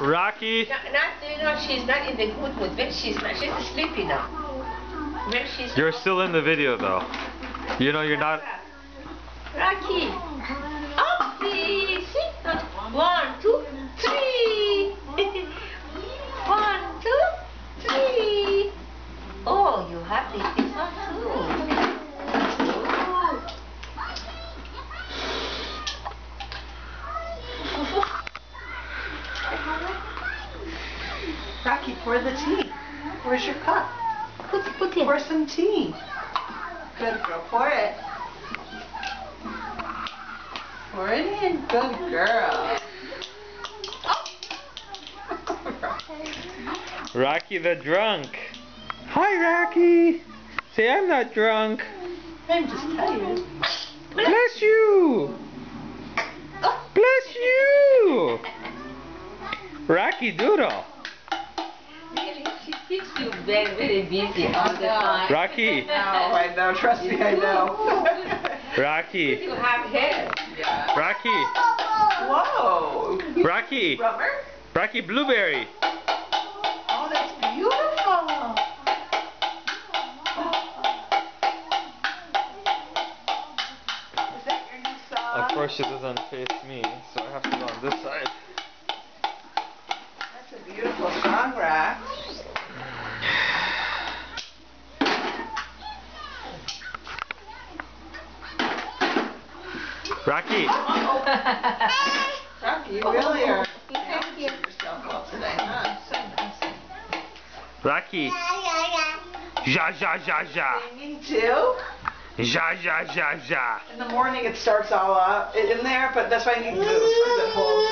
Rocky. She's not in the good mood. When she's sleepy now. When she's. You're still in the video though. You know you're not. Rocky. Up, please. 1, 2, 3. 1, 2, 3. Oh, you have this one too. Rocky, pour the tea. Where's your cup? Put it. Pour some tea. Good girl. Pour it. Pour it in. Good girl. Rocky the drunk. Hi, Rocky. Say I'm not drunk. I'm just tired. Bless you. Bless you. Rocky Doodle. She thinks you're very, very busy all the time. Rocky. Oh, I know. Trust me, I know. Rocky. You have hair. Yeah. Rocky. Whoa. Rocky. Rubber? Rocky Blueberry. Oh, that's beautiful. Is that your new song? Of course she doesn't face me, so I have to go on this side. That's a beautiful song, Rack. Rocky. Rocky, you really are helping yourself well today, huh? Rocky. Ja ja ja ja. Singing too? Ja ja ja ja. In the morning it starts all up in there, but that's why I need the screw that holds